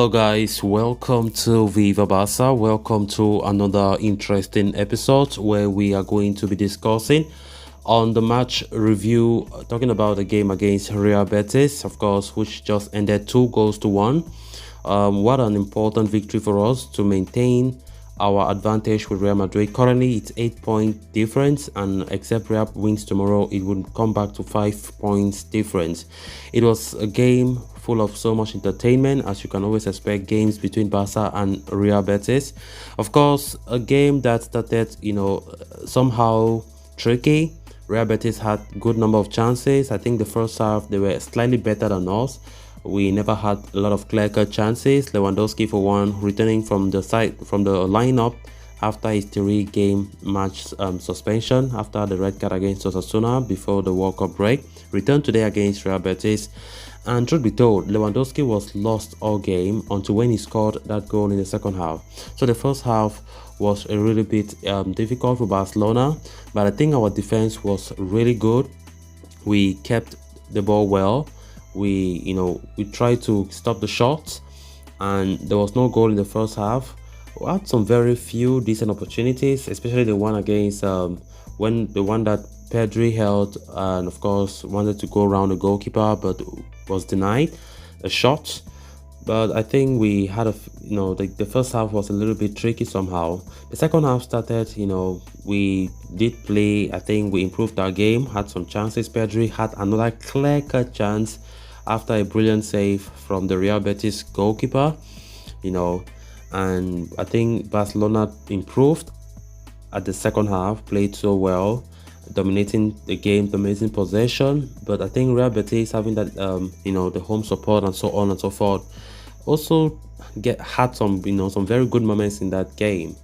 Hello guys, welcome to Viva Barca. Welcome to another interesting episode where we are going to be discussing on the match review, talking about the game against Real Betis, of course, which just ended 2 goals to 1. What an important victory for us to maintain our advantage with Real Madrid. Currently, it's 8-point difference, and except Real wins tomorrow, it would come back to 5 points difference. It was a game full of so much entertainment, as you can always expect games between Barca and Real Betis. Of course, a game that started, somehow tricky. Real Betis had good number of chances. I think the first half they were slightly better than us. We never had a lot of clear-cut chances. Lewandowski, for one, returning from the lineup after his 3-game match suspension after the red card against Osasuna before the World Cup break, returned today against Real Betis. And truth be told, Lewandowski was lost all game until when he scored that goal in the second half. So the first half was a little bit difficult for Barcelona, but I think our defense was really good. We kept the ball well. We tried to stop the shots, and there was no goal in the first half. We had some very few decent opportunities, especially the one against the one that Pedri held, and of course wanted to go around the goalkeeper but was denied a shot. But I think we had the first half was a little bit tricky somehow. The second half started, we did play. I think we improved our game, had some chances. Pedri had another clear-cut chance after a brilliant save from the Real Betis goalkeeper, and I think Barcelona improved at the second half, played so well, dominating the game, dominating possession. But I think Real Betis having that, the home support and so on and so forth, also had some very good moments in that game.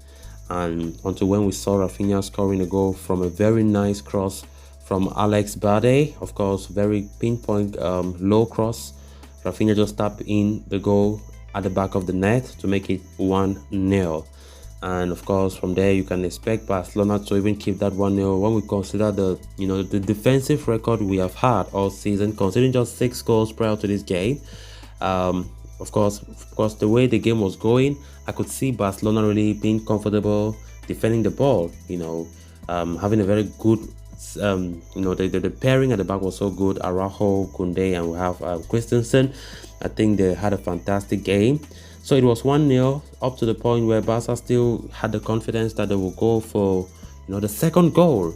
And until when we saw Rafinha scoring a goal from a very nice cross from Alex Bade, of course, very pinpoint low cross. Rafinha just tapped in the goal at the back of the net to make it 1-0. And of course, from there you can expect Barcelona to even keep that 1-0 when we consider the defensive record we have had all season, considering just 6 goals prior to this game. Of course, the way the game was going, I could see Barcelona really being comfortable defending the ball. Having a very good, the pairing at the back was so good. Araujo, Koundé, and we have Christensen. I think they had a fantastic game. So it was 1-0 up to the point where Barca still had the confidence that they will go for the second goal.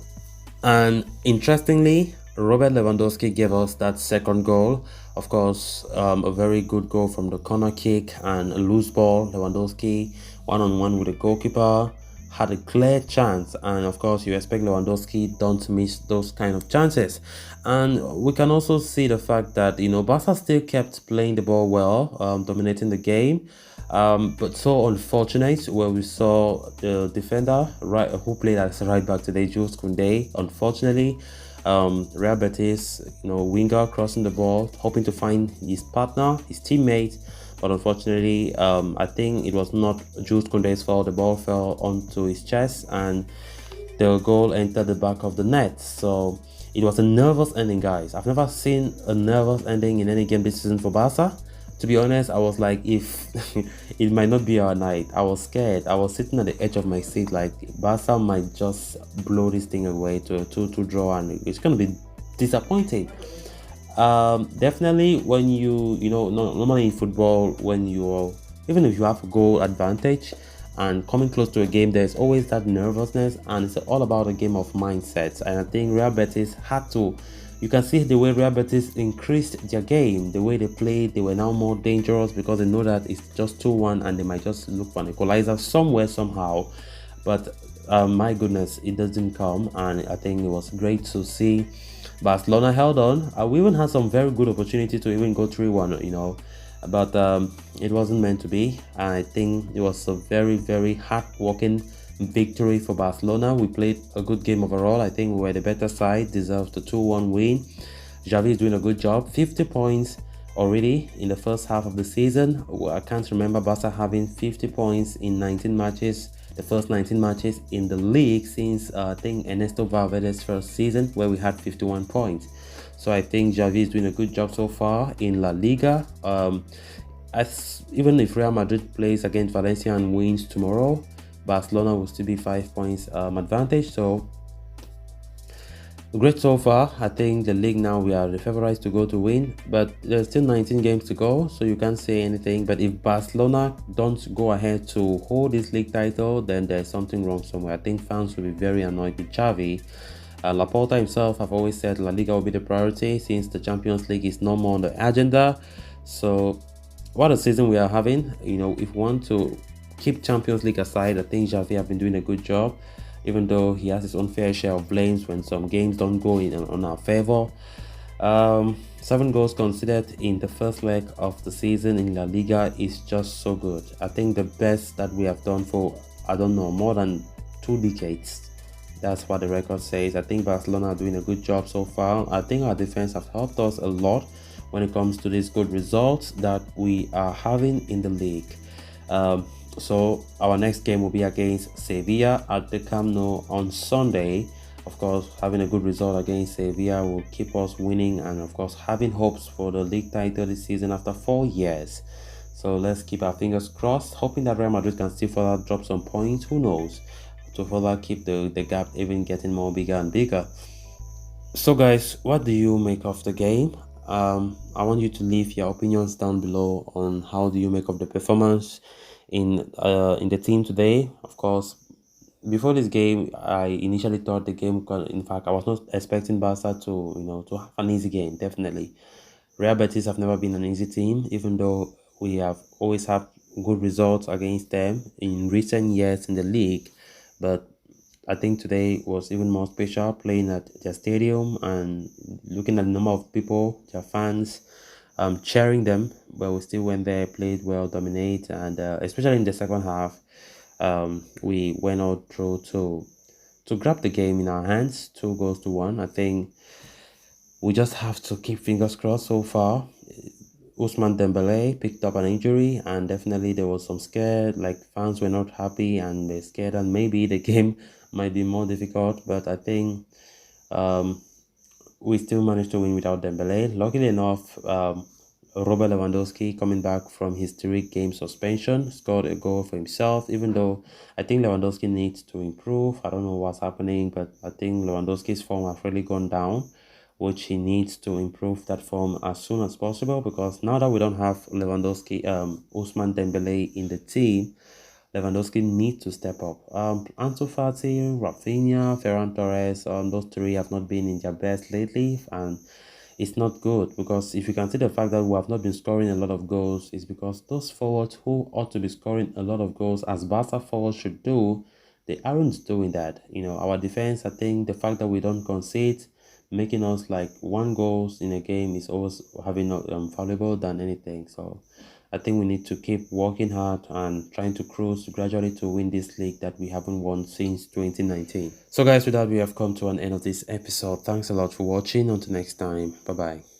And interestingly, Robert Lewandowski gave us that second goal. Of course, a very good goal from the corner kick and a loose ball. Lewandowski one-on-one with the goalkeeper, had a clear chance, and of course you expect Lewandowski don't miss those kind of chances. And we can also see the fact that Barca still kept playing the ball well, dominating the game, but so unfortunate where we saw the defender who played as right back today, Jules Koundé, unfortunately, Real Betis winger crossing the ball, hoping to find his partner, his teammate. But unfortunately, I think it was not Jules Koundé's fault. The ball fell onto his chest and the goal entered the back of the net. So it was a nervous ending, guys. I've never seen a nervous ending in any game this season for Barca. To be honest, I was like, if it might not be our night. I was scared. I was sitting at the edge of my seat like Barca might just blow this thing away to a 2-2 draw, and it's going to be disappointing. Definitely when normally in football, even if you have a goal advantage and coming close to a game, there's always that nervousness, and it's all about a game of mindsets. And I think Real Betis had to, you can see the way Real Betis increased their game, the way they played. They were now more dangerous because they know that it's just 2-1 and they might just look for an equalizer somewhere somehow. But my goodness, it doesn't come, and I think it was great to see Barcelona held on. We even had some very good opportunity to even go 3-1, but it wasn't meant to be. I think it was a very, very hard-working victory for Barcelona. We played a good game overall. I think we were the better side, deserved the 2-1 win. Xavi is doing a good job. 50 points already in the first half of the season. I can't remember Barca having 50 points in 19 matches. The first 19 matches in the league since I think Ernesto Valverde's first season, where we had 51 points. So I think Xavi is doing a good job so far in La Liga. even if Real Madrid plays against Valencia and wins tomorrow, Barcelona will still be 5 points advantage. So great so far. I think the league now, we are the favorites to go to win, but there's still 19 games to go, so you can't say anything. But if Barcelona don't go ahead to hold this league title, then there's something wrong somewhere. I think fans will be very annoyed with Xavi. Laporta himself have always said La Liga will be the priority since the Champions League is no more on the agenda. So what a season we are having. If we want to keep Champions League aside, I think Xavi have been doing a good job, even though he has his own fair share of blames when some games don't go in on our favor. 7 goals considered in the first leg of the season in La Liga is just so good. I think the best that we have done for, I don't know, more than 2 decades. That's what the record says. I think Barcelona are doing a good job so far. I think our defense have helped us a lot when it comes to these good results that we are having in the league. So our next game will be against Sevilla at the Camp Nou on Sunday. Of course, having a good result against Sevilla will keep us winning and of course having hopes for the league title this season after 4 years. So let's keep our fingers crossed, hoping that Real Madrid can still further drop some points. Who knows? To further keep the gap even getting more bigger and bigger. So guys, what do you make of the game? I want you to leave your opinions down below on how do you make of the performance in the team today. Of course, before this game, I initially thought the game in fact, I was not expecting Barca to to have an easy game. Definitely, Real Betis have never been an easy team, even though we have always had good results against them in recent years in the league. But I think today was even more special, playing at their stadium and looking at the number of people, their fans, cheering them. But we still went there, played well, dominate, and especially in the second half, we went out through to grab the game in our hands, 2 goals to 1. I think we just have to keep fingers crossed. So far, Ousmane Dembele picked up an injury, and definitely there was some scared, like fans were not happy and they're scared, and maybe the game might be more difficult. But I think we still managed to win without Dembele. Luckily enough, Robert Lewandowski, coming back from his 3-game suspension, scored a goal for himself, even though I think Lewandowski needs to improve. I don't know what's happening, but I think Lewandowski's form has really gone down, which he needs to improve that form as soon as possible, because now that we don't have Ousmane Dembele in the team, Lewandowski needs to step up. Ansu Fati, Rafinha, Ferran Torres, those 3 have not been in their best lately, and it's not good, because if you can see the fact that we have not been scoring a lot of goals, it's because those forwards who ought to be scoring a lot of goals as Barca forwards should do, they aren't doing that. Our defense, I think the fact that we don't concede, making us like 1 goal in a game is always having valuable than anything. So I think we need to keep working hard and trying to cruise gradually to win this league that we haven't won since 2019. So guys, with that, we have come to an end of this episode. Thanks a lot for watching. Until next time, bye bye.